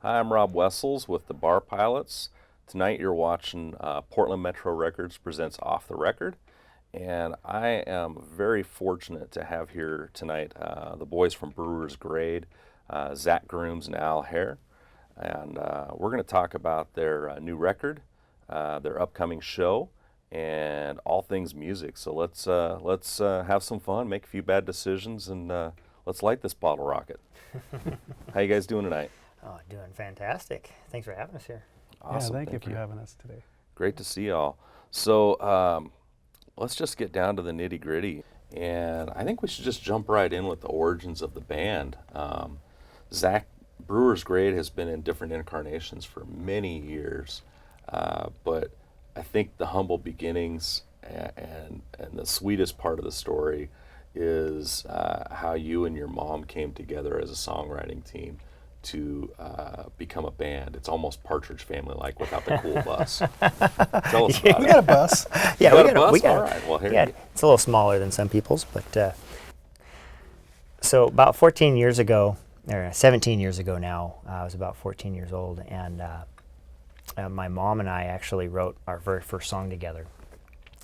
Hi, I'm Rob Wessels with the Bar Pilots. Tonight you're watching Portland Metro Records presents Off the Record, and I am very fortunate to have here tonight the boys from Brewer's Grade, Zach Grooms and Hare, and we're going to talk about their new record, their upcoming show, and all things music. So let's have some fun, make a few bad decisions, and let's light this bottle rocket. How you guys doing tonight? Oh, doing fantastic. Thanks for having us here. Awesome. Yeah, thank you for having us today. Great to see y'all. So let's just get down to the nitty gritty. And I think we should just jump right in with the origins of the band. Zach Brewer's Grade has been in different incarnations for many years, but I think the humble beginnings and the sweetest part of the story is how you and your mom came together as a songwriting team to become a band. It's almost Partridge Family like without the cool bus. Tell us about We it. got a bus. Yeah, You got a bus? All right. Well, here yeah, you it's a little smaller than some people's, but so about 14 years ago, or 17 years ago now, I was about 14 years old, and my mom and I actually wrote our very first song together.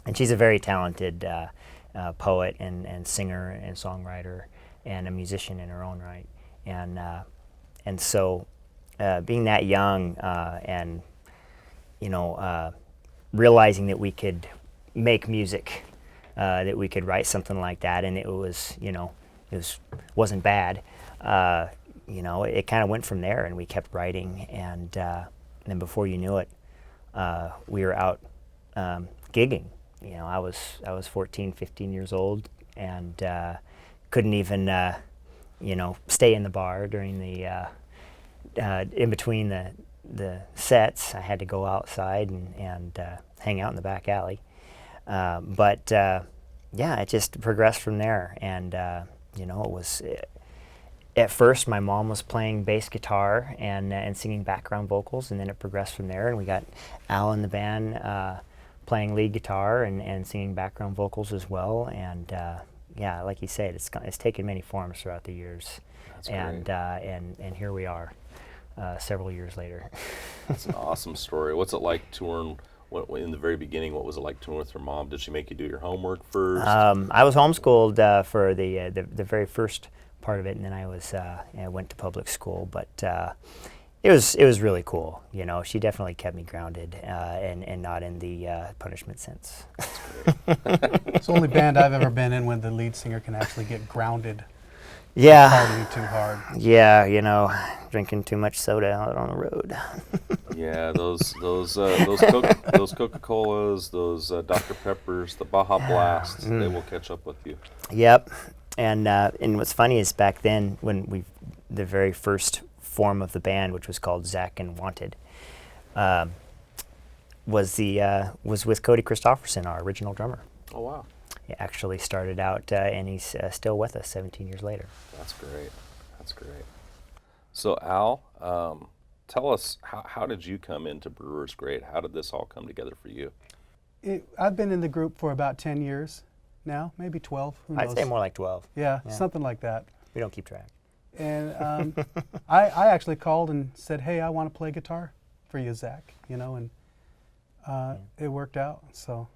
And she's a very talented poet and singer and songwriter and a musician in her own right. And so being that young and, realizing that we could make music, that we could write something like that, and it was, wasn't bad, it kind of went from there, and we kept writing, and then before you knew it, we were out gigging. I was 14, 15 years old, and couldn't even, stay in the bar during the in between the sets. I had to go outside and hang out in the back alley. But it just progressed from there. And it was at first my mom was playing bass guitar and singing background vocals, and then it progressed from there. And we got Al in the band playing lead guitar and singing background vocals as well. And like you said, it's taken many forms throughout the years. That's and great. and here we are, several years later. That's an awesome story. What's it like touring? In the very beginning, what was it like touring with your mom? Did she make you do your homework first? I was homeschooled for the very first part of it, and then I went to public school. But it was really cool. She definitely kept me grounded and not in the punishment sense. It's the only band I've ever been in when the lead singer can actually get grounded. Yeah. Partying too hard. Yeah, drinking too much soda out on the road. Yeah, those Coca-Colas, those Dr. Peppers, the Baja Blasts, they will catch up with you. Yep. And what's funny is back then when the very first form of the band, which was called Zach and Wanted, was with Cody Christopherson, our original drummer. Oh, wow. He actually started out, and he's still with us 17 years later. That's great. That's great. So, Al, tell us, how did you come into Brewer's Grade? How did this all come together for you? I've been in the group for about 10 years now, maybe 12. Who knows? I'd say more like 12. Yeah, Yeah. something like that. We don't keep track. And I actually called and said, hey, I want to play guitar for you, Zach, and it worked out, so.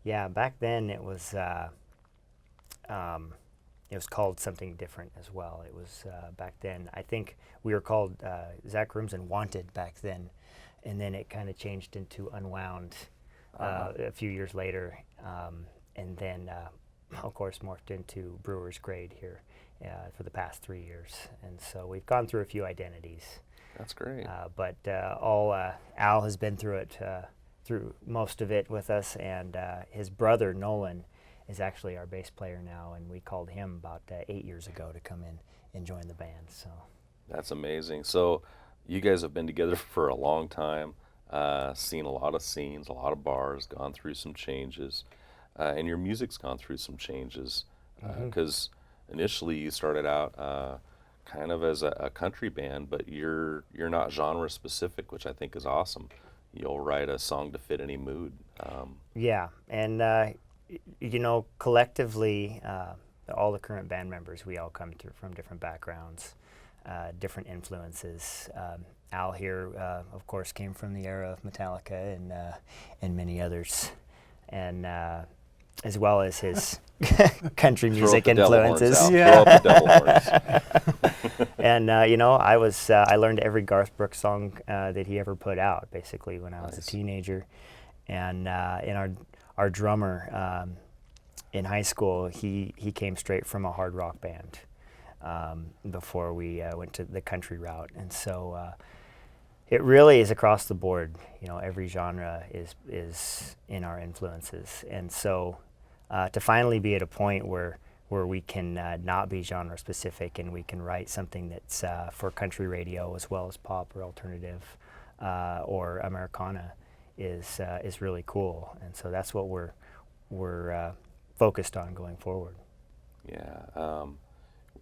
Yeah, back then it was called something different as well. It was back then, I think we were called Zach Grooms and Wanted back then, and then it kind of changed into Unwound a few years later, and then of course morphed into Brewer's Grade here for the past 3 years. And so we've gone through a few identities. That's great. But Al has been through it, through most of it with us, and his brother Nolan is actually our bass player now, and we called him about 8 years ago to come in and join the band. So That's amazing. So you guys have been together for a long time, seen a lot of scenes, a lot of bars, gone through some changes, and your music's gone through some changes, because initially you started out kind of as a country band, but you're not genre specific, which I think is awesome. You'll write a song to fit any mood. yeah, and collectively, all the current band members, we all come from different backgrounds. different influences. Al here, of course, came from the era of Metallica and many others, and as well as his country music influences. Throw up the devil horns. And I learned every Garth Brooks song that he ever put out, basically, when I was a teenager. And our drummer in high school, he came straight from a hard rock band before we went to the country route, and so it really is across the board. Every genre is in our influences, and so to finally be at a point where we can not be genre specific and we can write something that's for country radio as well as pop or alternative or Americana is really cool, and so that's what we're focused on going forward. Yeah.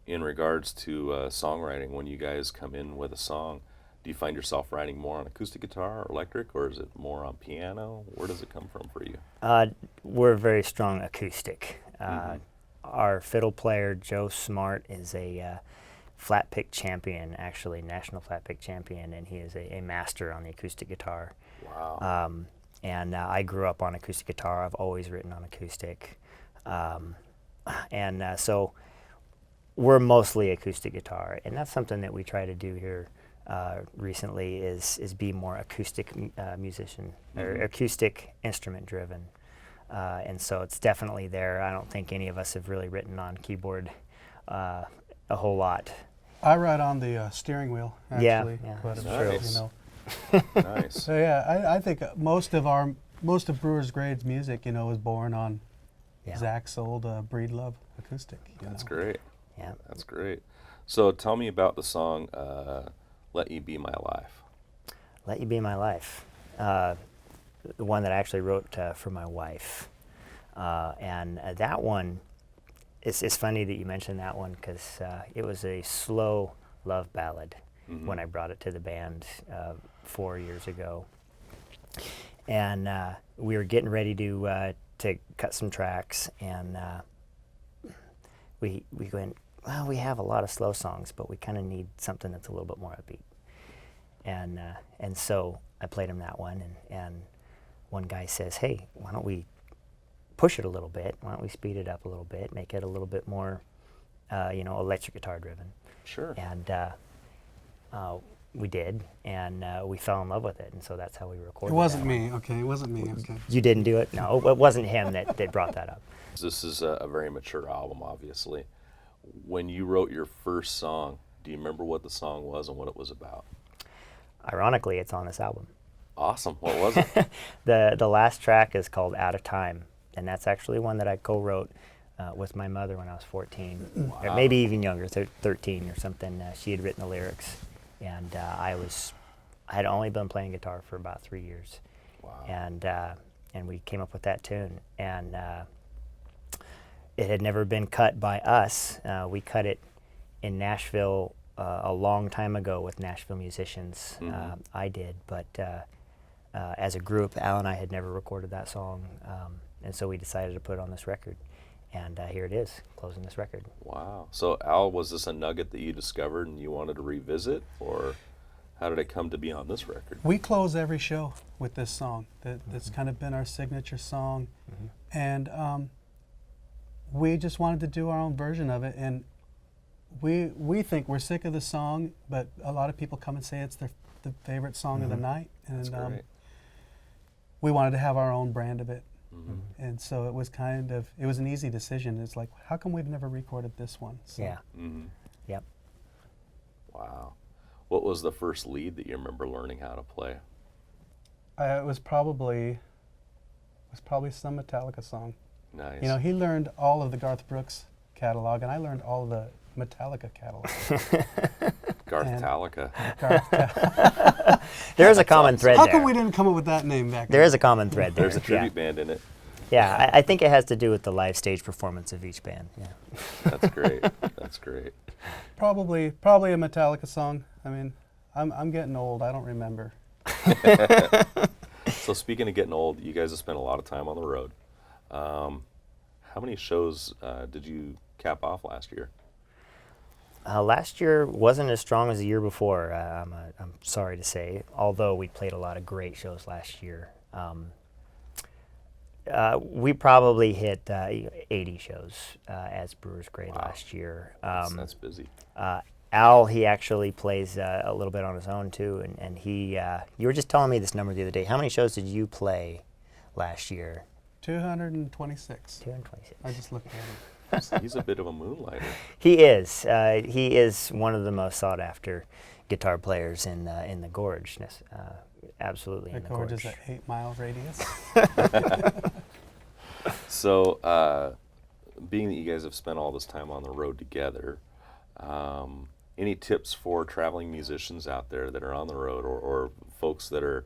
In regards to songwriting, when you guys come in with a song, do you find yourself writing more on acoustic guitar or electric, or is it more on piano? Where does it come from for you? We're very strong acoustic. Our fiddle player, Joe Smart, is a flat pick champion, actually, national flat pick champion, and he is a master on the acoustic guitar. Wow. And I grew up on acoustic guitar. I've always written on acoustic. So we're mostly acoustic guitar, and that's something that we try to do here recently is be more acoustic musician or acoustic instrument driven. And so it's definitely there. I don't think any of us have really written on keyboard a whole lot. I write on the steering wheel, actually. Yeah, quite a nice. bit, Nice. So yeah, I think most of Brewer's Grade's music, was born on Zach's old Breedlove acoustic. That's great. Yeah. That's great. So tell me about the song Let You Be My Life. Let You Be My Life. The one that I actually wrote for my wife. And that one, it's funny that you mentioned that one because it was a slow love ballad when I brought it to the band 4 years ago. And we were getting ready to cut some tracks, and we went, well, we have a lot of slow songs, but we kind of need something that's a little bit more upbeat. And so I played him that one, and one guy says, hey, why don't we push it a little bit? Why don't we speed it up a little bit, make it a little bit more, electric guitar driven? Sure. And we did, and we fell in love with it, and so that's how we recorded It wasn't that one. me, okay? It wasn't me, okay. You didn't do it? No, it wasn't him that brought that up. This is a very mature album, obviously. When you wrote your first song, do you remember what the song was and what it was about? Ironically, it's on this album. Awesome. What was it? The last track is called Out of Time, and that's actually one that I co-wrote with my mother when I was 14, or maybe even younger, 13 or something. She had written the lyrics, and I had only been playing guitar for about 3 years. Wow. And we came up with that tune, and it had never been cut by us. We cut it in Nashville a long time ago with Nashville musicians. I did, but as a group, Al and I had never recorded that song, and so we decided to put it on this record. And here it is, closing this record. Wow. So, Al, was this a nugget that you discovered and you wanted to revisit, or how did it come to be on this record? We close every show with this song. That's kind of been our signature song. And we just wanted to do our own version of it. And we think we're sick of the song, but a lot of people come and say it's the favorite song of the night. And That's great. we wanted to have our own brand of it. And so it was it was an easy decision. It's like, how come we've never recorded this one? So Yeah. Yep. Wow. What was the first lead that you remember learning how to play? it was probably some Metallica song. Nice. He learned all of the Garth Brooks catalog, and I learned all of the Metallica catalog. Garth-talica. There is a common thread How there. come we didn't come up with that name back There then? is a common thread there. There's a tribute band in it. Yeah, I think it has to do with the live stage performance of each band. Yeah. That's great. That's great. Probably a Metallica song. I mean, I'm getting old. I don't remember. So speaking of getting old, you guys have spent a lot of time on the road. How many shows did you cap off last year? Last year wasn't as strong as the year before. I'm sorry to say, although we played a lot of great shows last year. We probably hit 80 shows as Brewers Grade Wow. last year. That's busy. Al, he actually plays a little bit on his own too, and he. You were just telling me this number the other day. How many shows did you play last year? 226. 226. I just looked at it. He's a bit of a moonlighter. He is. He is one of the most sought after guitar players in the Gorge. Absolutely The in the gorge Gorge. is an 8-mile radius. So, being that you guys have spent all this time on the road together, any tips for traveling musicians out there that are on the road, or folks that are,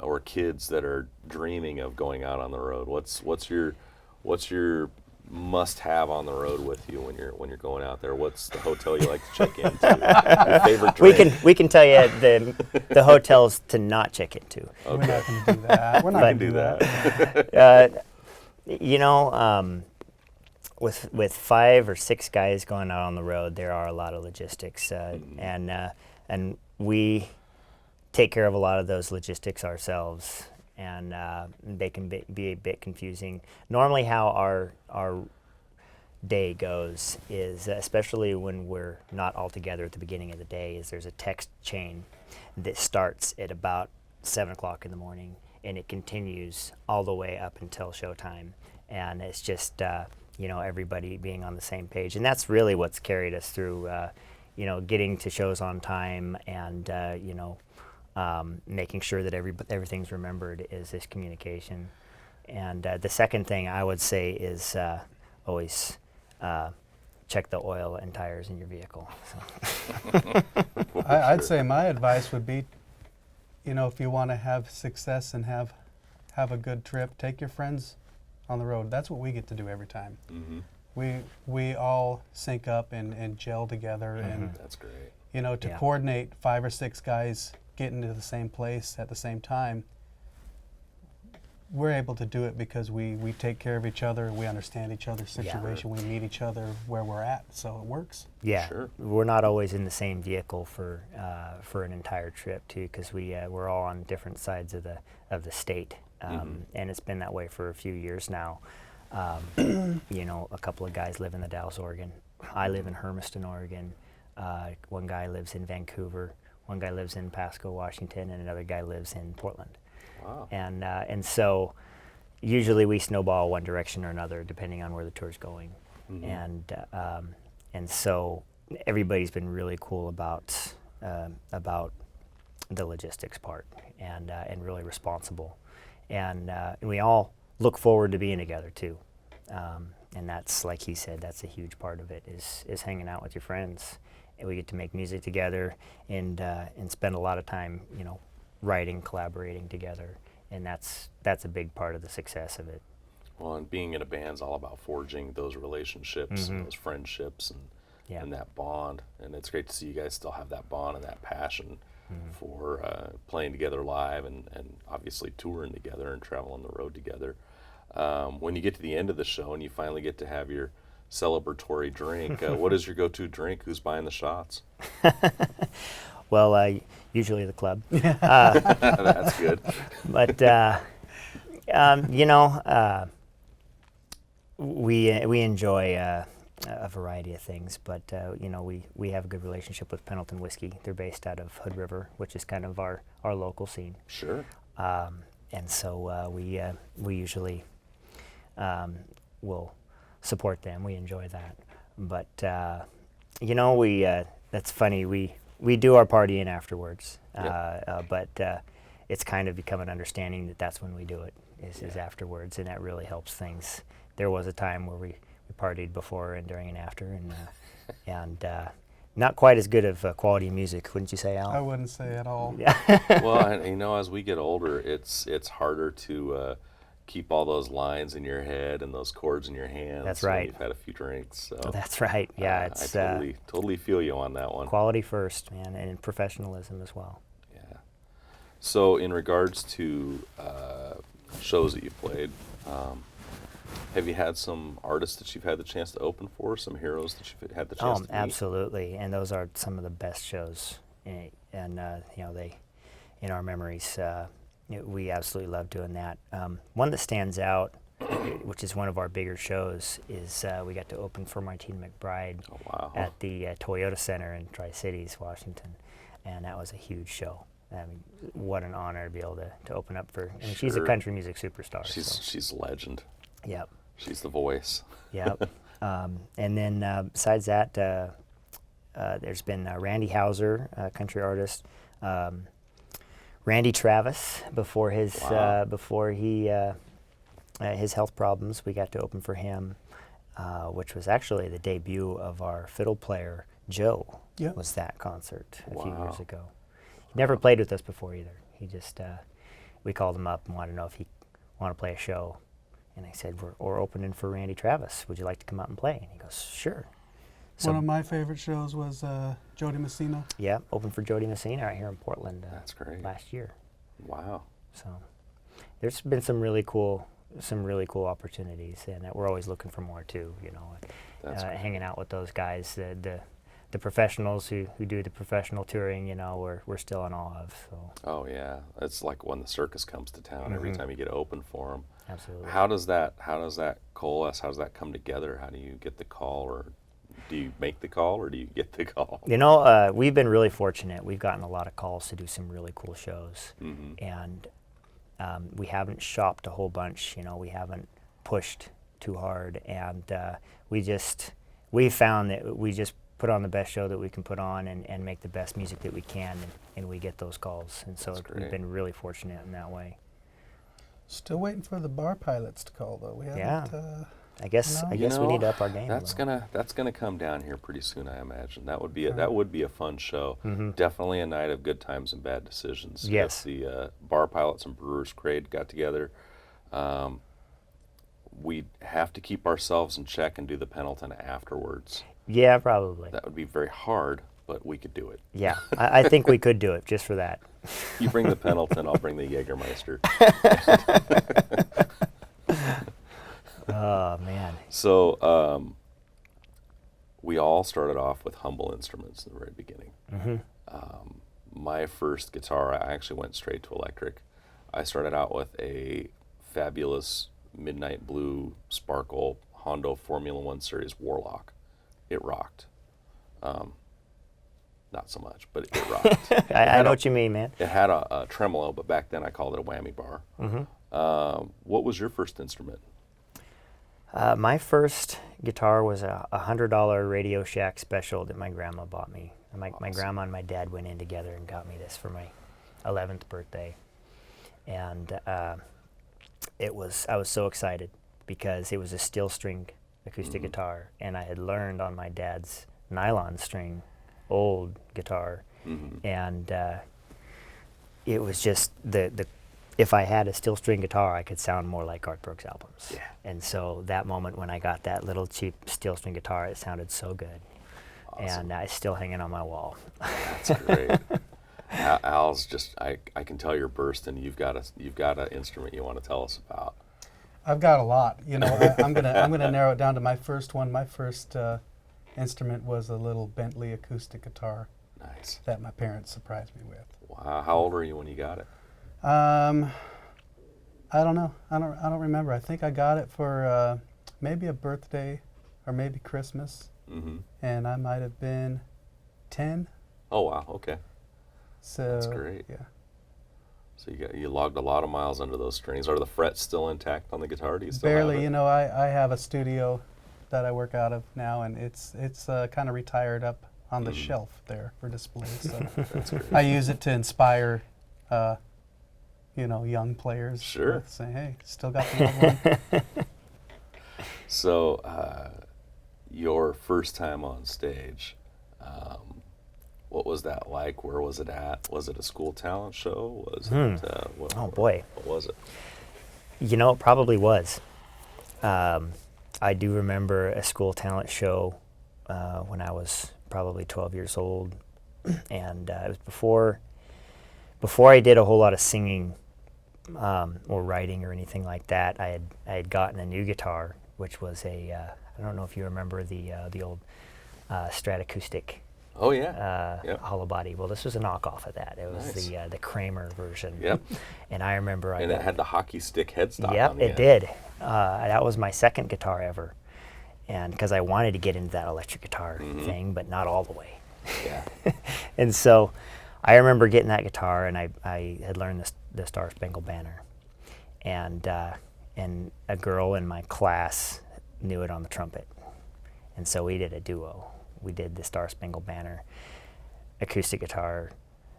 or kids that are dreaming of going out on the road? What's your must-have on the road with you when you're going out there? What's the hotel you like to check into? Your favorite drink? We can tell you the hotels to not check into. We're not going to do that. We're not going to do that. You know, with 5 or 6 guys going out on the road, there are a lot of logistics, and we take care of a lot of those logistics ourselves, and they can be a bit confusing. Normally, how our day goes is, especially when we're not all together at the beginning of the day, is there's a text chain that starts at about 7 o'clock in the morning, and it continues all the way up until showtime. And it's just, everybody being on the same page. And that's really what's carried us through, getting to shows on time, and, making sure that everything's remembered is this communication. And the second thing I would say is always check the oil and tires in your vehicle. So. I'd say my advice would be, if you want to have success and have a good trip, take your friends on the road. That's what we get to do every time. Mm-hmm. We all sync up and gel together, and That's great. to coordinate 5 or 6 guys getting to the same place at the same time. We're able to do it because we take care of each other. We understand each other's situation. We meet each other where we're at, so it works. Yeah, Sure. we're not always in the same vehicle for an entire trip too, because we're all on different sides of the state, and it's been that way for a few years now. A couple of guys live in the Dalles, Oregon. I live in Hermiston, Oregon. One guy lives in Vancouver. One guy lives in Pasco, Washington, and another guy lives in Portland. Wow. And so usually we snowball one direction or another depending on where the tour's going. And so everybody's been really cool about the logistics part, and really responsible. And we all look forward to being together too. And that's, like he said, that's a huge part of it, is hanging out with your friends. And we get to make music together and spend a lot of time, writing, collaborating together, and that's a big part of the success of it. Well, and being in a band's all about forging those relationships and those friendships and that bond. And it's great to see you guys still have that bond and that passion for playing together live and obviously touring together and traveling the road together. When you get to the end of the show and you finally get to have your celebratory drink, what is your go-to drink? Who's buying the shots? Well, usually the club. That's good. But we enjoy a variety of things. But we have a good relationship with Pendleton Whiskey. They're based out of Hood River, which is kind of our local scene. Sure. And so we usually will support them. We enjoy that. But that's funny. We do our partying afterwards, but it's kind of become an understanding that that's when we do it, is afterwards, and that really helps things. There was a time where we partied before and during and after, and not quite as good of quality music, wouldn't you say, Al? I wouldn't say at all. Well, and, as we get older, it's harder to keep all those lines in your head and those chords in your hands. That's when right. You've had a few drinks. So That's right. Yeah, it's I totally feel you on that one. quality first, man, and professionalism as well. Yeah. So in regards to shows that you've played, Have you had some artists that you've had the chance to open for, some heroes that you've had the chance to meet? Absolutely, and those are some of the best shows, and you know, they, in our memories, we absolutely love doing that. One that stands out, which is one of our bigger shows, is we got to open for Martina McBride Oh, wow. at the Toyota Center in Tri-Cities, Washington, and that was a huge show. I mean, what an honor to be able to open up for. I mean, she's a Sure. country music superstar. She's a legend. Yep. She's the voice. Yep. And then besides that, there's been Randy Houser, a country artist. Randy Travis, before his Wow. his health problems, we got to open for him, which was actually the debut of our fiddle player Joe. Yep. Was that concert a few Wow. years ago? He never played with us before either. He just we called him up and wanted to know if he wanted to play a show. And I said, we're opening for Randy Travis. Would you like to come out and play? And he goes, sure. So, One of my favorite shows was Jody Messina. yeah, opened for Jody Messina right here in Portland That's great. last year. Wow. So there's been some really cool opportunities, and we're always looking for more too. You know, That's great. hanging out with those guys, the professionals who do the professional touring. You know, we're still in awe of. So Oh, yeah. It's like when the circus comes to town. Every time you get open for them. absolutely. How does that coalesce? How does that come together? How do you get the call, or do you make the call, or do you get the call? You know, we've been really fortunate. We've gotten a lot of calls to do some really cool shows, and we haven't shopped a whole bunch. You know, we haven't pushed too hard, and we found that we just put on the best show that we can put on and make the best music that we can, and we get those calls. And so That's we've great. been really fortunate in that way. Still waiting for the bar pilots to call though. We haven't. Yeah. I guess No. I You guess we need to up our game. That's a little. gonna come down here pretty soon, I imagine. That would be Right. that would be a fun show. Mhm. Definitely a night of good times and bad decisions. Yes. If the bar pilots and Brewers Crade got together, we'd have to keep ourselves in check and do the Pendleton afterwards. Yeah, probably. That would be very hard, but we could do it. Yeah, I think we could do it just for that. You bring the Pendleton, I'll bring the Jägermeister. Oh man. So we all started off with humble instruments in the very beginning. My first guitar, I actually went straight to electric. I started out with a fabulous midnight blue sparkle Hondo Formula One Series Warlock. It rocked. Not so much, but it rocked. I know what you mean, man. It had a tremolo, but back then I called it a whammy bar. What was your first instrument? My first guitar was a $100 Radio Shack special that my grandma bought me. My grandma and my dad went in together and got me this for my 11th birthday, and I was so excited because it was a steel string acoustic guitar, and I had learned on my dad's nylon string old guitar, and it was just the if I had a steel string guitar, I could sound more like Garth Brooks albums. Yeah. And so that moment when I got that little cheap steel string guitar, it sounded so good. Awesome. And it's still hanging on my wall. That's great. Al's just I can tell you're bursting. You've got an instrument you want to tell us about. I've got a lot. You know, I'm gonna narrow it down to my first one. My first instrument was a little Bentley acoustic guitar Nice. that my parents surprised me with. Wow. How old were you when you got it? I don't know. I don't remember. I think I got it for maybe a birthday or maybe Christmas, and I might have been 10. Oh wow. Okay. So That's great. Yeah. So you logged a lot of miles under those strings. Are the frets still intact on the guitar? Do you still Barely. have it? You know, I have a studio that I work out of now, and it's kind of retired up on the shelf there for display. So That's great. I use it to inspire, young players. Sure. With saying, hey, still got the old one. So, your first time on stage, what was that like? Where was it at? Was it a school talent show? Was it? Oh, boy. What was it? You know, it probably was. I do remember a school talent show when I was probably 12 years old, and it was before I did a whole lot of singing or writing or anything like that. I had gotten a new guitar which was I don't know if you remember the old Stratoacoustic Oh yeah. Yep. hollow body. Well, this was a knockoff of that. It was Nice. the Kramer version. Yep. And I remember And it had the hockey stick headstock Yep, on the it end. did. That was my second guitar ever, and because I wanted to get into that electric guitar thing, but not all the way. Yeah. And so I remember getting that guitar, and I had learned the Star Spangled Banner, and a girl in my class knew it on the trumpet, and so we did a duo. We did the Star Spangled Banner, acoustic guitar,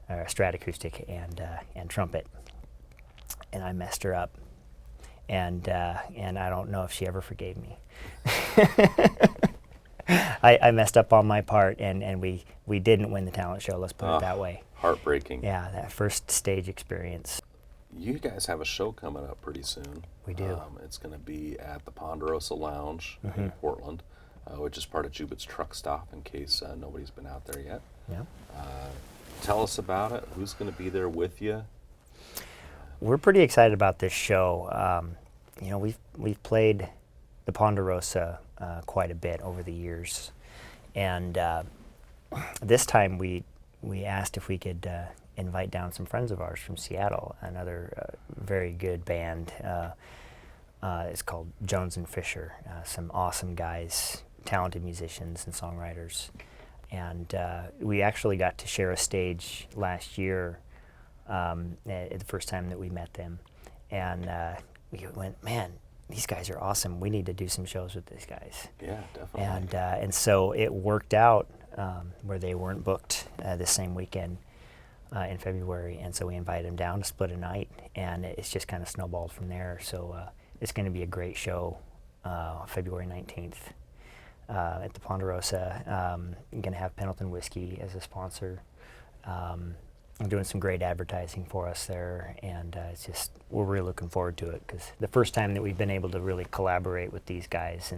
Stratoacoustic, and trumpet, and I messed her up, and I don't know if she ever forgave me. I messed up on my part, and we didn't win the talent show, let's put it that way. Heartbreaking. Yeah, that first stage experience. You guys have a show coming up pretty soon. We do. It's going to be at the Ponderosa Lounge in Portland, which is part of Jubit's Truck Stop, in case nobody's been out there yet. Yeah. Tell us about it. Who's going to be there with you? We're pretty excited about this show. We've played the Ponderosa quite a bit over the years, and this time we asked if we could invite down some friends of ours from Seattle, another very good band. It's called Jones and Fisher. Some awesome guys, talented musicians and songwriters, and we actually got to share a stage last year at the first time that we met them, and we went, man, these guys are awesome. We need to do some shows with these guys. Yeah, definitely. And so it worked out where they weren't booked the same weekend in February, and so we invited them down to split a night, and it's just kind of snowballed from there. So it's going to be a great show, February 19th at the Ponderosa. I'm going to have Pendleton Whiskey as a sponsor. I'm doing some great advertising for us there, and we're really looking forward to it, because the first time that we've been able to really collaborate with these guys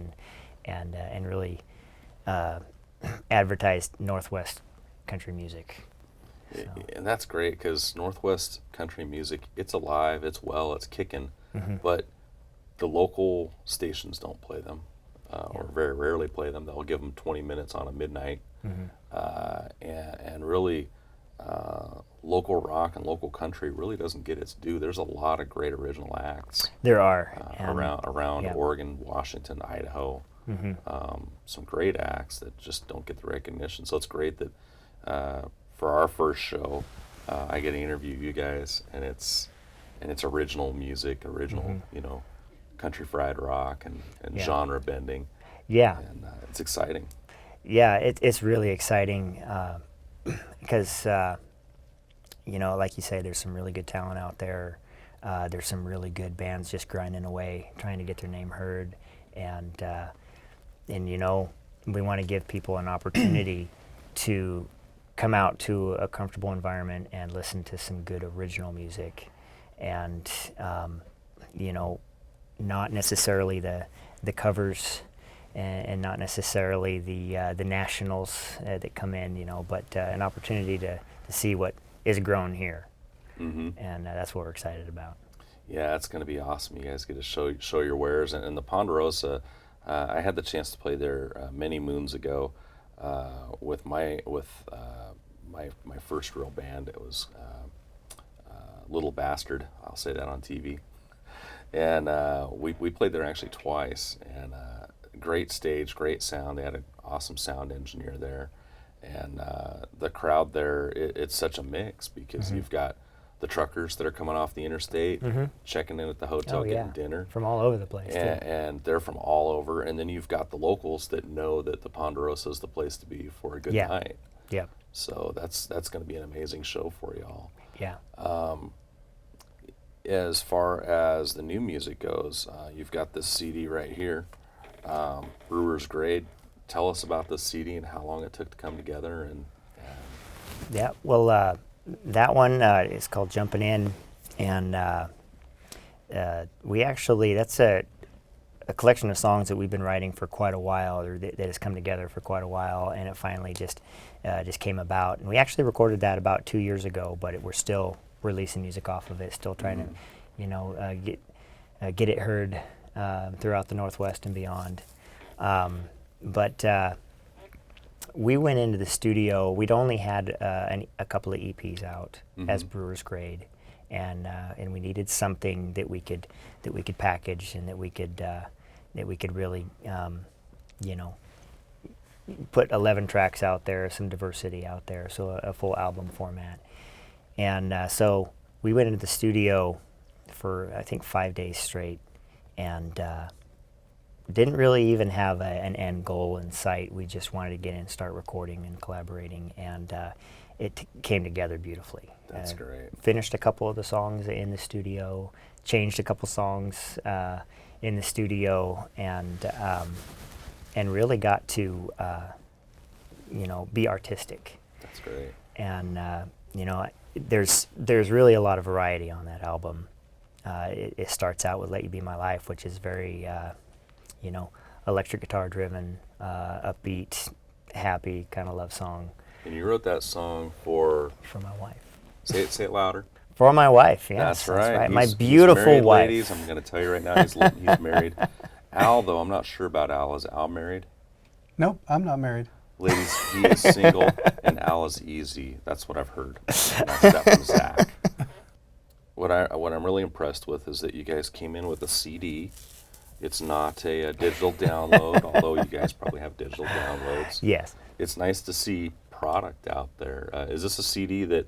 and really advertise Northwest country music. So. And that's great, because Northwest country music, it's alive, it's it's kicking, but the local stations don't play them, or very rarely play them. They'll give them 20 minutes on a midnight, and really local rock and local country really doesn't get its due. There's a lot of great original acts. There are. Around Oregon, Washington, Idaho. Some great acts that just don't get the recognition. So it's great that for our first show, I get to interview you guys, and it's original music, country fried rock and genre bending. Yeah. And it's exciting. Yeah, it's really exciting because, like you say, there's some really good talent out there. There's some really good bands just grinding away, trying to get their name heard. And we want to give people an opportunity to come out to a comfortable environment and listen to some good original music. And, not necessarily the covers and not necessarily the nationals that come in, but an opportunity to see what is grown here. And that's what we're excited about. Yeah, it's going to be awesome. You guys get to show your wares. And the Ponderosa, I had the chance to play there many moons ago with my first real band. It was Little Bastard. I'll say that on TV. And we played there actually twice. And great stage, great sound. They had an awesome sound engineer there. And the crowd there, it's such a mix, because you've got the truckers that are coming off the interstate, checking in at the hotel, getting dinner. From all over the place, too. And they're from all over. And then you've got the locals that know that the Ponderosa is the place to be for a good night. Yeah. So that's going to be an amazing show for y'all. Yeah. As far as the new music goes, you've got this CD right here, Brewer's Grade. Tell us about this CD and how long it took to come together. Yeah, well, that one is called Jumpin' In, and that's a collection of songs that we've been writing for quite a while, or that has come together for quite a while, and it finally just came about. And we actually recorded that about 2 years ago, but we're still releasing music off of it, still trying to, get it heard throughout the Northwest and beyond. But we went into the studio. We'd only had a couple of EPs out as Brewer's Grade, and we needed something that we could package and that we could really put 11 tracks out there, some diversity out there, so a full album format. And so we went into the studio for I think 5 days straight, and didn't really even have an end goal in sight. We just wanted to get in and start recording and collaborating, and it came together beautifully. That's great. Finished a couple of the songs in the studio, changed a couple songs in the studio, and really got to be artistic. That's great. And there's really a lot of variety on that album. It starts out with "Let You Be My Life," which is very electric guitar driven, upbeat, happy kind of love song. And you wrote that song for my wife. Say it louder. For my wife, yes. That's right. My He's beautiful married, wife. Ladies, I'm going to tell you right now, he's married. Al, though, I'm not sure about Al. Is Al married? Nope, I'm not married. Ladies, he is single, and Al is easy. That's what I've heard. And I heard that from Zach. What I'm really impressed with is that you guys came in with a CD. It's not a digital download, although you guys probably have digital downloads. Yes. It's nice to see product out there. Is this a CD that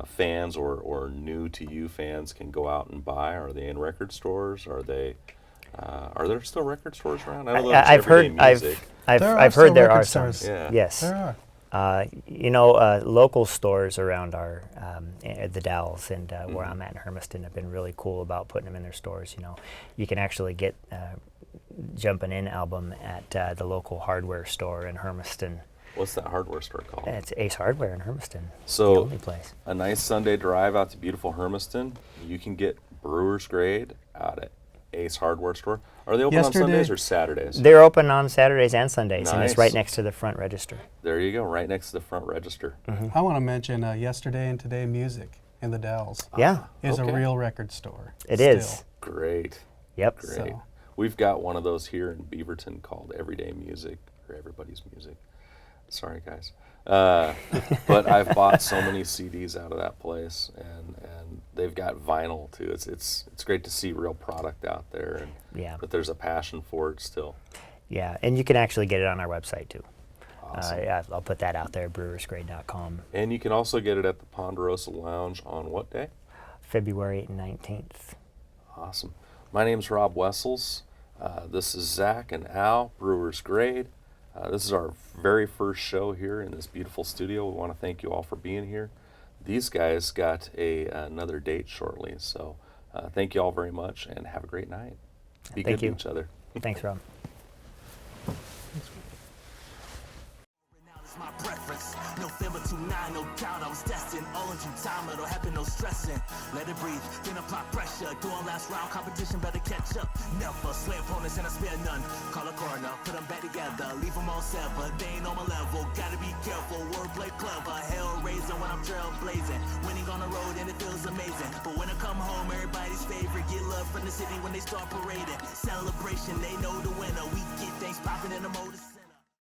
fans or new to you fans can go out and buy? Are they in record stores? Are there still record stores around? I know that's I've heard everyday music. I've heard there are some. Yeah. Yes. There are. Local stores around our the Dalles and where I'm at in Hermiston have been really cool about putting them in their stores. You can actually get Jumpin' In album at the local hardware store in Hermiston. What's that hardware store called? It's Ace Hardware in Hermiston. So the only place. A nice Sunday drive out to beautiful Hermiston. You can get Brewer's Grade out at Ace Hardware Store. Are they open on Sundays or Saturdays? They're open on Saturdays and Sundays, and it's Nice. right next to the front register. There you go, right next to the front register. I want to mention Yesterday and Today Music in the Dells Yeah, is okay. a real record store. it still. is. Great. Yep. Great. So- We've got one of those here in Beaverton called Everyday Music, or Everybody's Music. Sorry, guys. But I've bought so many CDs out of that place, and they've got vinyl too. It's great to see real product out there, and Yeah. but there's a passion for it still. Yeah, and you can actually get it on our website too. Awesome. I'll put that out there, brewersgrade.com. And you can also get it at the Ponderosa Lounge on what day? February 19th. Awesome. My name's Rob Wessels. This is Zach and Al, Brewer's Grade. This is our very first show here in this beautiful studio. We want to thank you all for being here. These guys got another date shortly, so thank you all very much and have a great night. Be Thank good you. to each other. Thanks, Rob. My preference. November 29, no doubt I was destined. All in due time, it'll happen, no stressing. Let it breathe, then apply pressure. Doing last round, competition better catch up. Never slay opponents and I spare none. Call a coroner, put them back together. Leave them all severed, they ain't on my level. Gotta be careful, wordplay clever. Hell raising when I'm trailblazing. Winning on the road and it feels amazing. But when I come home, everybody's favorite. Get love from the city when they start parading. Celebration, they know the winner. We get things popping in the motors.